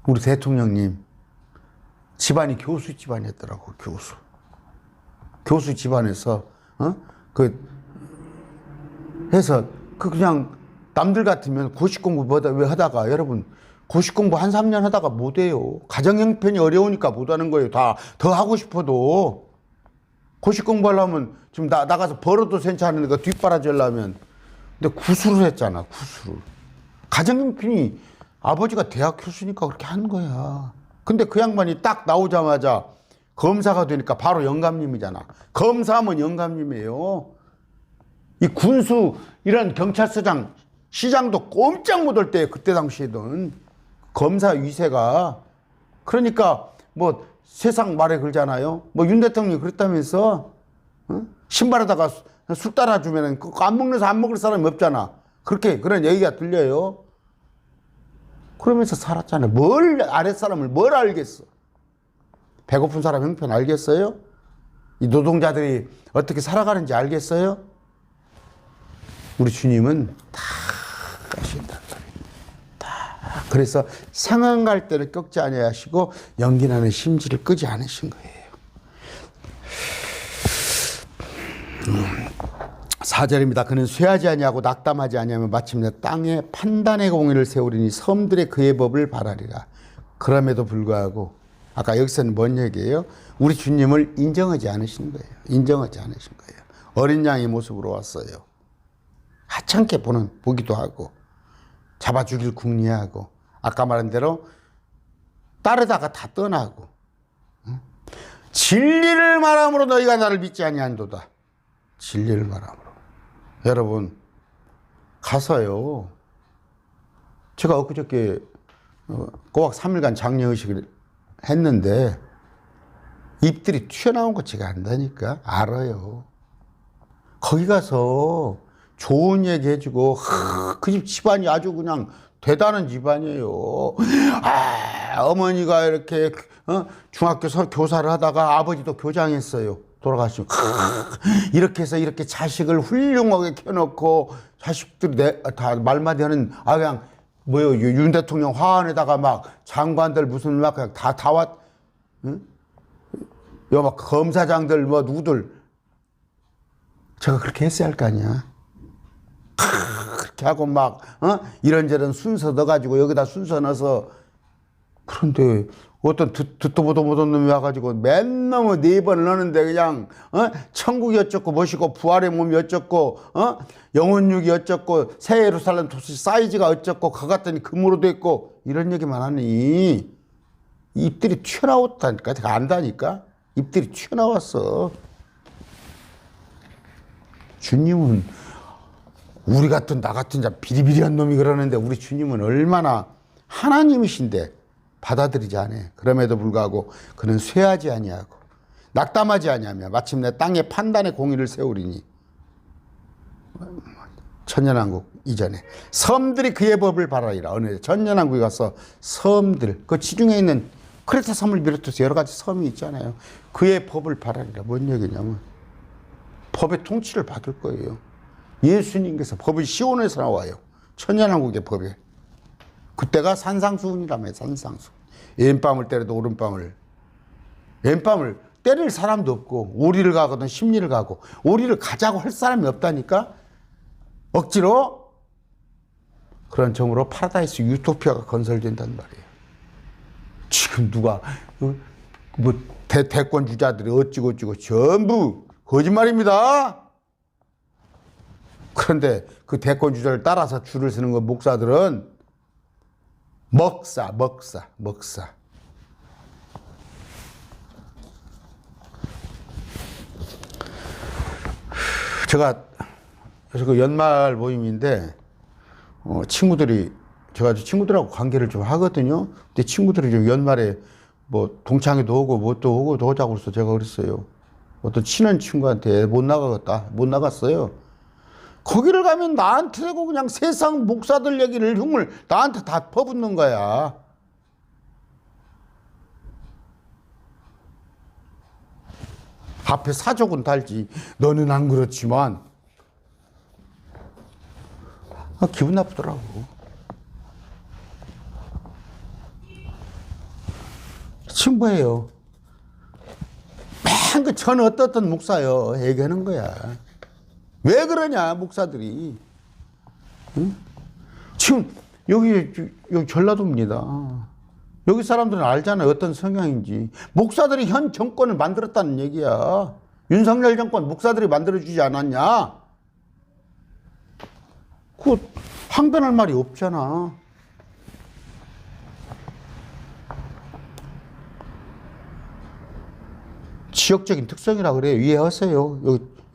우리 대통령님 집안이 교수 집안이었더라고. 교수 집안에서 해서 그냥 남들 같으면 고시 공부 왜 하다가, 여러분 고시 공부 한 3년 하다가 못 해요. 가정 형편이 어려우니까 못 하는 거예요. 다 더 하고 싶어도. 고시 공부하려면 지금 나가서 벌어도 괜찮은데 그 뒷바라지려면. 근데 구술을 했잖아. 구술을. 가정 형편이, 아버지가 대학 교수니까 그렇게 하는 거야. 근데 그 양반이 딱 나오자마자 검사가 되니까 바로 영감님이잖아. 검사하면 영감님이에요. 이 군수, 이런 경찰서장, 시장도 꼼짝 못할 때, 그때 당시에는 검사 위세가. 그러니까 뭐 세상 말에 걸잖아요. 뭐 윤 대통령이 그랬다면서, 신발에다가 술 따라주면 안 먹는 안 먹을 사람이 없잖아. 그런 얘기가 들려요. 그러면서 살았잖아요. 아랫사람을 뭘 알겠어? 배고픈 사람 형편 알겠어요? 이 노동자들이 어떻게 살아가는지 알겠어요? 우리 주님은 다 아신단 말이에요. 다. 그래서 상한 갈 때를 꺾지 아니하시고 연기나는 심지를 끄지 않으신 거예요. 4절입니다. 그는 쇠하지 아니하고 낙담하지 아니하며 마침내 땅에 판단의 공의를 세우리니 섬들의 그의 법을 바라리라. 그럼에도 불구하고 아까 여기서는 뭔 얘기예요? 우리 주님을 인정하지 않으신 거예요. 인정하지 않으신 거예요. 어린 양의 모습으로 왔어요. 하찮게 보기도 하고 잡아주길 궁리하고 아까 말한 대로 따르다가 다 떠나고 진리를 말함으로 너희가 나를 믿지 아니한도다. 진리를 말함으로. 여러분 가서요. 제가 엊그저께 꼬박 3일간 장례의식을 했는데 입들이 튀어나온 거 제가 안다니까. 알아요. 거기 가서 좋은 얘기 해주고 그 집 집안이 아주 그냥 대단한 집안이에요. 어머니가 이렇게 중학교 교사를 하다가 아버지도 교장했어요. 돌아가시고 이렇게 해서 이렇게 자식을 훌륭하게 켜놓고 자식들이 다 말마디 하는 그냥 뭐요 윤 대통령 화환에다가 막 장관들 무슨 막 그냥 다 왔, 요 막 검사장들 뭐 누구들 제가 그렇게 했어야 할 거 아니야. 그렇게 하고 막 이런저런 순서 넣어가지고 여기다 순서 넣어서. 그런데 어떤 듣도 보도 못한 놈이 와가지고 맨날 뭐 4번을 넣는데 그냥 천국이 어쩌고 뭐시고 부활의 몸이 어쩌고 영혼육이 어쩌고 새 예루살렘 도시 사이즈가 어쩌고 가 갔더니 금으로 됐고 이런 얘기만 하니 입들이 튀어나왔다니까. 제가 안다니까. 입들이 튀어나왔어. 주님은 우리 같은 나 같은 자 비리비리한 놈이 그러는데 우리 주님은 얼마나 하나님이신데 받아들이지 않아. 그럼에도 불구하고 그는 쇠하지 아니하고 낙담하지 아니하며 마침내 땅에 판단의 공의를 세우리니. 천년왕국 이전에 섬들이 그의 법을 바라리라. 어느 천년왕국에 가서 섬들, 그 지중해 있는 크레타 섬을 비롯해서 여러 가지 섬이 있잖아요. 그의 법을 바라리라. 뭔 얘기냐면 법의 통치를 받을 거예요. 예수님께서 법이 시온에서 나와요. 천년왕국의 법에. 그때가 산상수훈이라며. 산상수훈. 왼밤을 때려도 오른밤을. 왼밤을 때릴 사람도 없고 오리를 가거든 심리를 가고. 오리를 가자고 할 사람이 없다니까. 억지로. 그런 점으로 파라다이스 유토피아가 건설된단 말이에요. 지금 누가 뭐 대권 주자들이 어찌고 전부 거짓말입니다. 그런데 그 대권 주자를 따라서 줄을 서는 그 목사들은 먹사. 제가 그 연말 모임인데 친구들이 제가 친구들하고 관계를 좀 하거든요. 근데 친구들이 좀 연말에 뭐 동창회도 오고 뭣도 오고 또 오자고 그래서 제가 그랬어요. 어떤 친한 친구한테 못 나가겠다. 못 나갔어요. 거기를 가면 나한테 대고 그냥 세상 목사들 얘기를 흉을 나한테 다 퍼붓는 거야. 앞에 사족은 달지. 너는 안 그렇지만. 기분 나쁘더라고. 친구예요. 맨 저는 어떻던 목사요. 얘기하는 거야. 왜 그러냐, 목사들이. 응? 지금 여기 전라도입니다. 여기 사람들은 알잖아요. 어떤 성향인지. 목사들이 현 정권을 만들었다는 얘기야. 윤석열 정권 목사들이 만들어주지 않았냐? 그거 항변할 말이 없잖아. 지역적인 특성이라 그래요. 이해하세요.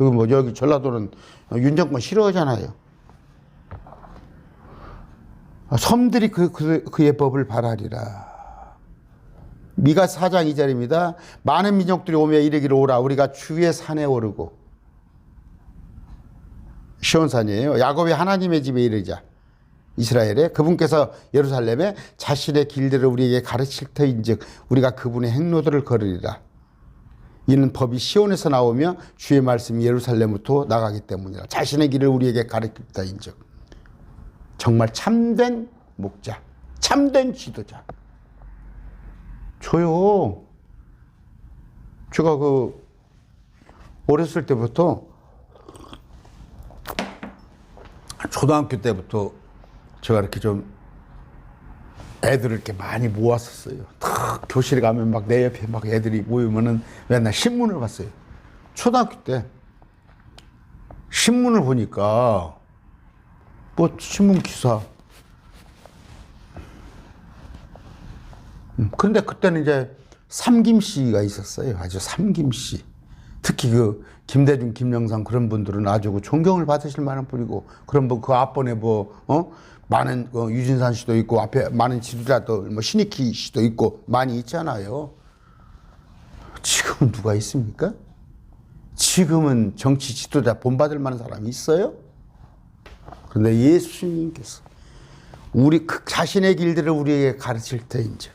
여기 전라도는 윤 정권 싫어하잖아요. 섬들이 그의 법을 발하리라. 미가 4장 2절입니다. 많은 민족들이 오며 이르기를 오라. 우리가 주의 산에 오르고. 시온산이에요. 야곱이 하나님의 집에 이르자. 이스라엘에 그분께서 예루살렘에 자신의 길들을 우리에게 가르칠 터인즉 우리가 그분의 행로들을 걸으리라. 이는 법이 시온에서 나오며 주의 말씀이 예루살렘부터 나가기 때문이라. 자신의 길을 우리에게 가르칠 터인즉. 정말 참된 목자, 참된 지도자. 저요. 제가 어렸을 때부터 초등학교 때부터 제가 이렇게 좀 애들을 이렇게 많이 모았었어요. 탁 교실에 가면 막 내 옆에 막 애들이 모이면은 맨날 신문을 봤어요. 초등학교 때 신문을 보니까 뭐 신문 기사. 근데 그때는 이제 삼김씨가 있었어요. 아주 삼김씨. 특히 김대중, 김영삼 그런 분들은 아주 존경을 받으실 만한 분이고, 그런 그 앞번에 많은 유진산 씨도 있고, 앞에 많은 지도자들, 신익희 씨도 있고, 많이 있잖아요. 지금은 누가 있습니까? 지금은 정치 지도자 본받을 만한 사람이 있어요? 그런데 예수님께서 우리 자신의 길들을 우리에게 가르칠 때인지,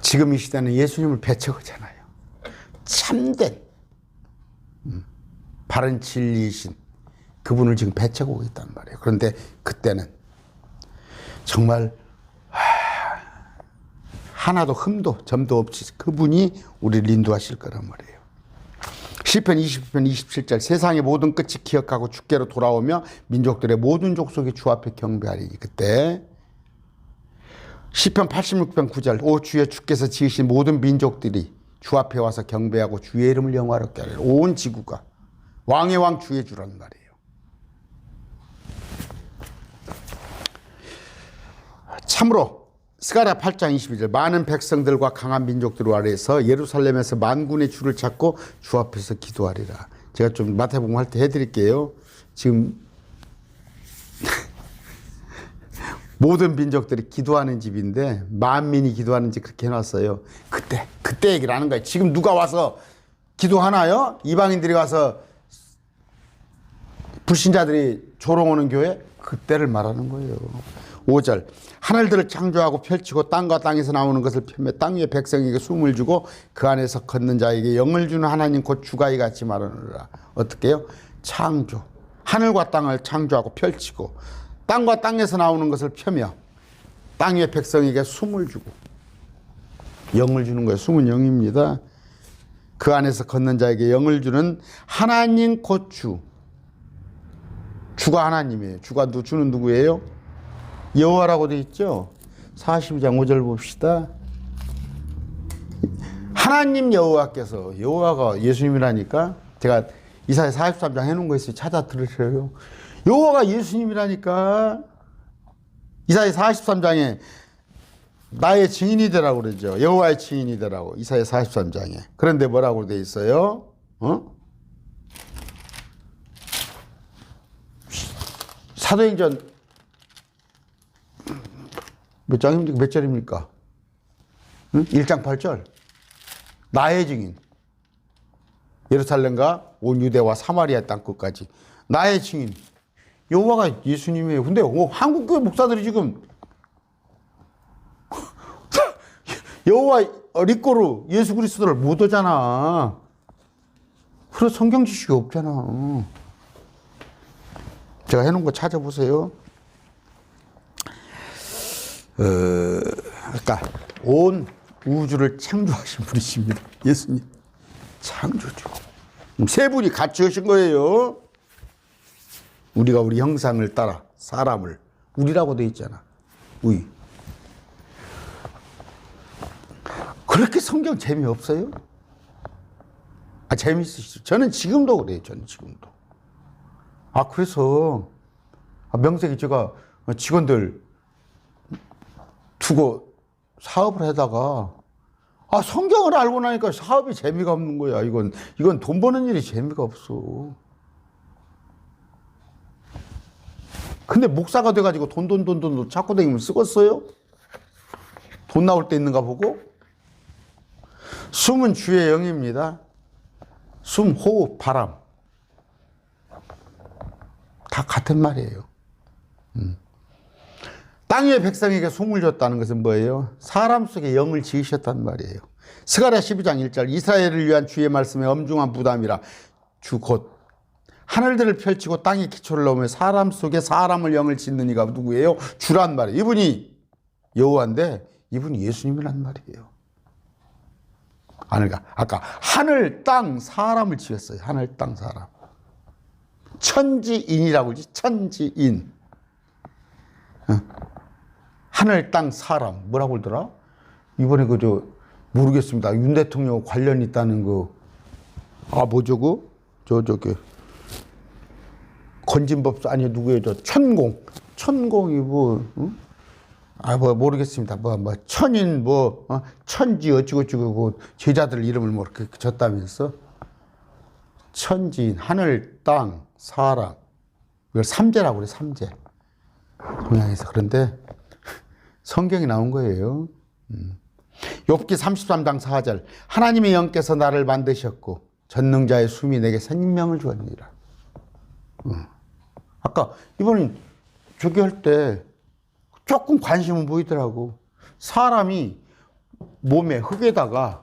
지금 이 시대는 예수님을 배척하잖아요. 참된 바른 진리이신 그분을 지금 배척하고 있단 말이에요. 그런데 그때는 정말 하나도 흠도 점도 없이 그분이 우리를 인도하실 거란 말이에요. 시편 20편 27절 세상의 모든 끝이 기억하고 주께로 돌아오며 민족들의 모든 족속이 주 앞에 경배하리니. 그때 시편 86편 9절 오 주여 주께서 지으신 모든 민족들이 주 앞에 와서 경배하고 주의 이름을 영화롭게 하리라. 온 지구가 왕의 왕 주의 주란 말이에요. 참으로 스가랴 8장 22절 많은 백성들과 강한 민족들 아래에서 예루살렘에서 만군의 주를 찾고 주 앞에서 기도하리라. 제가 좀 마태복음 할 때 해드릴게요. 지금 모든 민족들이 기도하는 집인데 만민이 기도하는 집 그렇게 해놨어요. 그때 얘기를 하는 거예요. 지금 누가 와서 기도하나요? 이방인들이 와서 불신자들이 조롱하는 교회? 그때를 말하는 거예요. 5절 하늘들을 창조하고 펼치고 땅과 땅에서 나오는 것을 펴며 땅 위의 백성에게 숨을 주고 그 안에서 걷는 자에게 영을 주는 하나님 곧 주가 이같이 말하느라. 어떻게 해요? 창조. 하늘과 땅을 창조하고 펼치고 땅과 땅에서 나오는 것을 펴며 땅 위의 백성에게 숨을 주고 영을 주는 거예요. 숨은 영입니다. 그 안에서 걷는 자에게 영을 주는 하나님 곧 주. 주가 하나님이에요. 주는 누구예요? 여호와라고 되어 있죠. 42장 5절 봅시다. 하나님 여호와께서, 여호와가 예수님이라니까. 제가 이사야 43장 해놓은 거 있어요. 찾아 들으셔요. 여호와가 예수님이라니까. 이사야 43장에 나의 증인이 되라고 그러죠. 여호와의 증인이 되라고. 이사야 43장에. 그런데 뭐라고 돼 있어요? 사도행전 몇 장입니까? 몇 절입니까? 응? 1장 8절. 나의 증인. 예루살렘과 온 유대와 사마리아 땅 끝까지 나의 증인. 여호와가 예수님이에요. 근데 한국교회 목사들이 지금 여호와 리꼬로 예수 그리스도를 못 오잖아. 그래서 성경 지식이 없잖아. 제가 해놓은 거 찾아보세요. 그러니까 온 우주를 창조하신 분이십니다. 예수님. 창조주. 세 분이 같이 하신 거예요. 우리가 우리 형상을 따라 사람을, 우리라고 돼 있잖아. 우리. 그렇게 성경 재미없어요? 재미있으시죠? 저는 지금도 그래요. 저는 지금도. 그래서 명색이 제가 직원들 두고 사업을 하다가 성경을 알고 나니까 사업이 재미가 없는 거야. 이건 돈 버는 일이 재미가 없어. 근데 목사가 돼가지고 돈 찾고 다니면 쓰겠어요? 돈 나올 때 있는가 보고? 숨은 주의 영입니다. 숨, 호흡, 바람. 다 같은 말이에요. 땅 위의 백성에게 숨을 줬다는 것은 뭐예요? 사람 속에 영을 지으셨단 말이에요. 스가랴 12장 1절 이스라엘을 위한 주의 말씀에 엄중한 부담이라 주 곧 하늘들을 펼치고 땅에 기초를 넣으며 사람 속에 사람을 영을 짓는 이가 누구예요? 주란 말이에요. 이분이 여호와인데 이분이 예수님이란 말이에요. 그러니까 아까 하늘, 땅, 사람을 지었어요. 하늘, 땅, 사람. 천지인이라고 그러지. 천지인. 하늘, 땅, 사람. 뭐라고 그러더라? 이번에 모르겠습니다. 윤 대통령 관련 있다는 거. 뭐죠, 저기. 건진법사, 누구예요? 천공이 모르겠습니다. 천인, 천지, 어찌고저찌고, 제자들 이름을 그렇게 졌다면서. 천지인, 하늘, 땅, 사람. 이걸 삼재라고 그래, 삼재. 동양에서. 그런데 성경이 나온 거예요. 욥기 33장 4절. 하나님의 영께서 나를 만드셨고, 전능자의 숨이 내게 생명을 주었느니라. 아까, 이번엔 저기 할 때, 조금 관심은 보이더라고. 사람이 몸에 흙에다가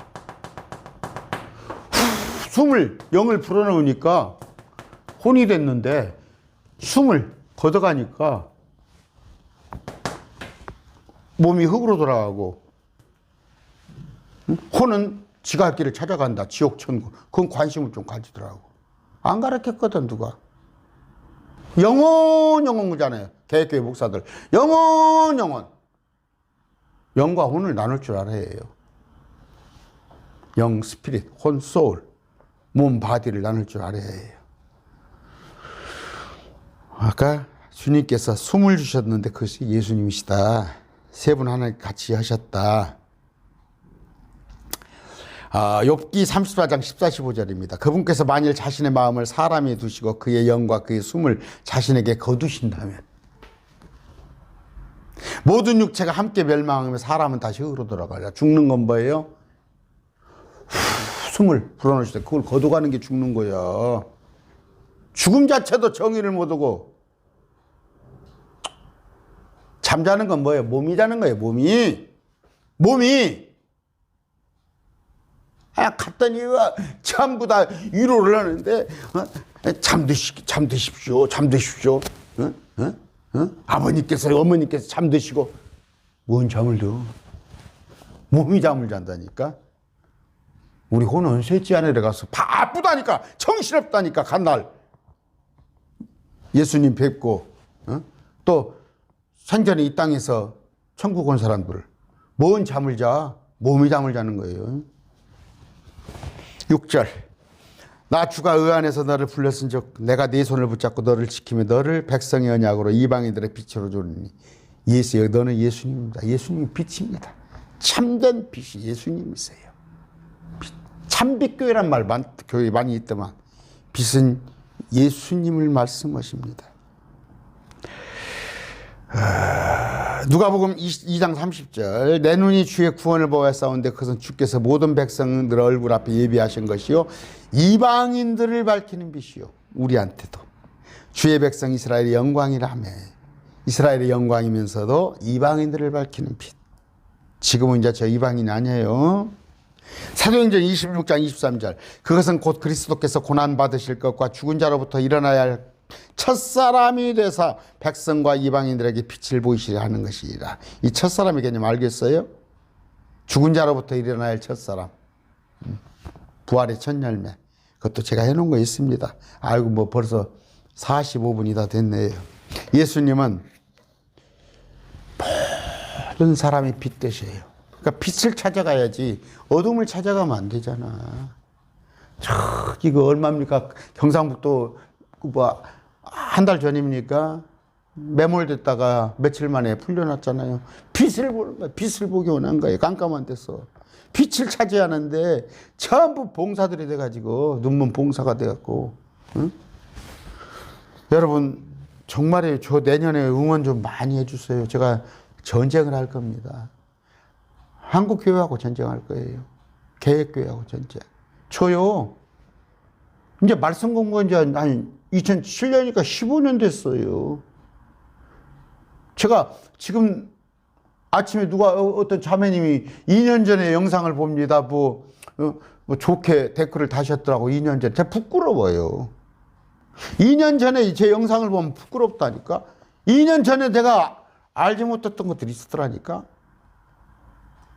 영을 불어넣으니까 혼이 됐는데 숨을 걷어가니까 몸이 흙으로 돌아가고 혼은 지가 할 길을 찾아간다. 지옥, 천국. 그건 관심을 좀 가지더라고. 안 가르쳤거든, 누가. 영혼이잖아요. 개혁교회 목사들. 영혼. 영과 혼을 나눌 줄 알아야 해요. 영, 스피릿, 혼, 소울. 몸, 바디를 나눌 줄 알아야 해요. 아까 주님께서 숨을 주셨는데 그것이 예수님이시다. 세 분 하나 같이 하셨다. 욥기 34장 14, 15절입니다. 그분께서 만일 자신의 마음을 사람에 두시고 그의 영과 그의 숨을 자신에게 거두신다면 모든 육체가 함께 멸망하면 사람은 다시 흙으로 돌아가자. 죽는 건 뭐예요? 숨을 불어넣을 때 그걸 거둬가는 게 죽는 거야. 죽음 자체도 정의를 못 오고. 잠자는 건 뭐예요? 몸이 자는 거예요. 몸이. 갔더니 전부 다 위로를 하는데 잠드십시오. 아버님께서 어머니께서 잠드시고 뭔 잠을 줘? 몸이 잠을 잔다니까. 우리 혼은 셋째 아내를 가서 바쁘다니까, 정신없다니까. 간날 예수님 뵙고 또 생전에 이 땅에서 천국 온 사람들 뭔 잠을 자? 몸이 잠을 자는 거예요. 6절 나 주가 의안에서 너를 불렀은즉 내가 네 손을 붙잡고 너를 지키며 너를 백성의 언약으로 이방인들의 빛으로 주리니. 너는 예수님입니다. 예수님이 빛입니다. 참된 빛이 예수님이세요. 참빛교회란 말 교회 많이 있더만 빛은 예수님을 말씀하십니다. 누가복음 2장 30절 내 눈이 주의 구원을 보아 싸운데 그것은 주께서 모든 백성들 얼굴 앞에 예비하신 것이요 이방인들을 밝히는 빛이요 우리한테도 주의 백성 이스라엘의 영광이라며 이스라엘의 영광이면서도 이방인들을 밝히는 빛. 지금은 이제 저 이방인이 아니에요. 사도행전 26장 23절 그것은 곧 그리스도께서 고난받으실 것과 죽은 자로부터 일어나야 할 첫사람이 되사 백성과 이방인들에게 빛을 보이시려 하는 것이라. 이 첫사람의 개념 알겠어요? 죽은 자로부터 일어나야 할 첫사람. 부활의 첫 열매. 그것도 제가 해놓은 거 있습니다. 아이고 뭐 벌써 45분이 다 됐네요. 예수님은 모든 사람이 빛 되셔요. 그러니까 빛을 찾아가야지 어둠을 찾아가면 안 되잖아. 이거 얼마입니까? 경상북도 뭐 한 달 전입니까? 매몰됐다가 며칠 만에 풀려났잖아요. 빛을 보는 거야. 빛을 보기 원한 거예요. 깜깜한 데서. 빛을 찾아야 하는데 전부 봉사들이 돼가지고 눈먼 봉사가 돼갖고. 응? 여러분 정말이에요. 저 내년에 응원 좀 많이 해주세요. 제가 전쟁을 할 겁니다. 한국교회하고 전쟁할 거예요. 계획교회하고 전쟁. 저요. 이제 말씀 공부한 지 한 2007년이니까 15년 됐어요. 제가 지금 아침에 누가 어떤 자매님이 2년 전에 영상을 봅니다. 뭐 좋게 댓글을 다셨더라고. 2년 전에. 제가 부끄러워요. 2년 전에 제 영상을 보면 부끄럽다니까. 2년 전에 내가 알지 못했던 것들이 있었더라니까.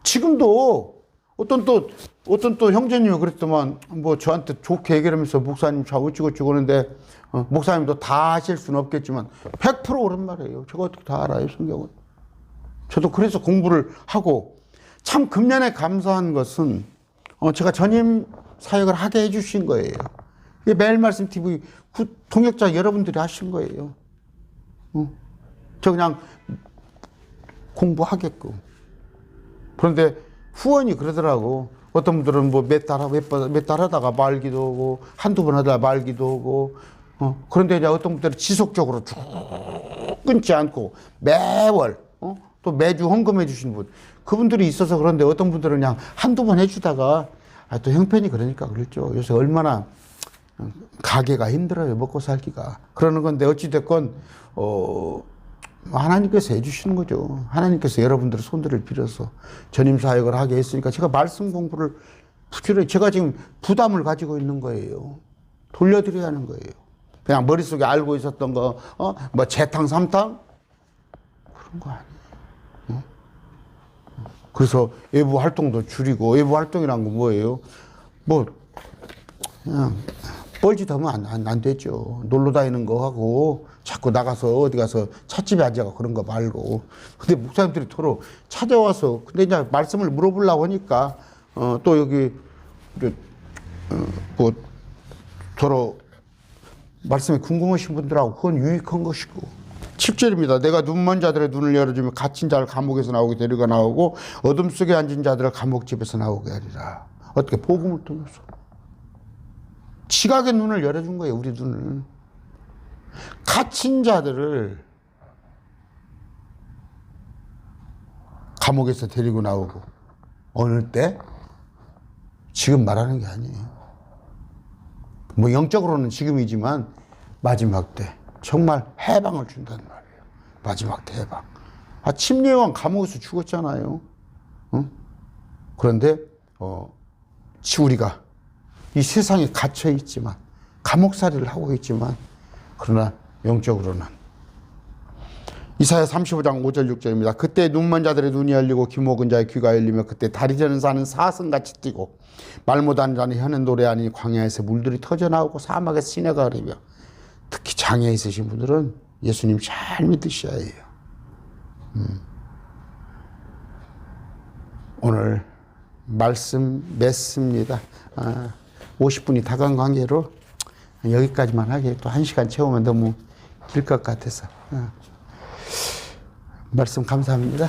지금도 어떤 또 형제님이 그랬더만 뭐 저한테 좋게 얘기를 하면서 목사님 저 어찌고찌고 하는데 목사님도 다 하실 수는 없겠지만 100% 옳은 말이에요. 제가 어떻게 다 알아요, 성경은. 저도 그래서 공부를 하고 참 금년에 감사한 것은 제가 전임 사역을 하게 해주신 거예요. 이게 매일 말씀 TV 통역자 여러분들이 하신 거예요. 저 그냥 공부하게끔. 그런데 후원이 그러더라고. 어떤 분들은 뭐 몇 달 하다가 말기도 하고, 한두 번 하다가 말기도 하고, 그런데 이제 어떤 분들은 지속적으로 쭉 끊지 않고 매월, 또 매주 헌금해 주시는 분. 그분들이 있어서 그런데 어떤 분들은 그냥 한두 번 해주다가, 또 형편이 그러니까 그랬죠. 요새 얼마나 가게가 힘들어요. 먹고 살기가. 그러는 건데 어찌됐건, 하나님께서 해주시는 거죠. 하나님께서 여러분들의 손들을 빌어서 전임 사역을 하게 했으니까 제가 말씀 공부를 부지런히 제가 지금 부담을 가지고 있는 거예요. 돌려드려야 하는 거예요. 그냥 머릿속에 알고 있었던 거, 뭐 재탕, 삼탕? 그런 거 아니에요. 그래서 외부 활동도 줄이고, 외부 활동이란 건 뭐예요? 뭐, 그냥 뻘짓 하면 안 되죠. 놀러 다니는 거 하고, 자꾸 나가서 어디 가서 찻집에 앉아가 그런 거 말고. 근데 목사님들이 서로 찾아와서, 근데 이제 말씀을 물어보려고 하니까, 또 여기, 뭐, 서로 말씀에 궁금하신 분들하고 그건 유익한 것이고. 7절입니다. 내가 눈먼 자들의 눈을 열어주며 갇힌 자를 감옥에서 나오게 데리고 나오고 어둠 속에 앉은 자들을 감옥집에서 나오게 하리라. 어떻게 복음을 통해서. 지각의 눈을 열어준 거예요. 우리 눈을. 갇힌 자들을 감옥에서 데리고 나오고. 어느 때? 지금 말하는 게 아니에요. 뭐 영적으로는 지금이지만 마지막 때 정말 해방을 준다는 말이에요. 마지막 때 해방. 침례요한 감옥에서 죽었잖아요. 그런데 우리가 이 세상에 갇혀 있지만 감옥살이를 하고 있지만 그러나 영적으로는 이사야 35장 5절 6절입니다. 그때 눈먼 자들의 눈이 열리고 귀 먹은 자의 귀가 열리며 그때 다리 저는 자는 사슴같이 뛰고 말 못하는 자는 혀는 노래하니 광야에서 물들이 터져나오고 사막에서 시내가 흐르며 특히 장애에 있으신 분들은 예수님 잘 믿으셔야 해요. 오늘 말씀 맺습니다. 50분이 다간 관계로 여기까지만 하게 또 1시간 채우면 너무 길 것 같아서 말씀 감사합니다.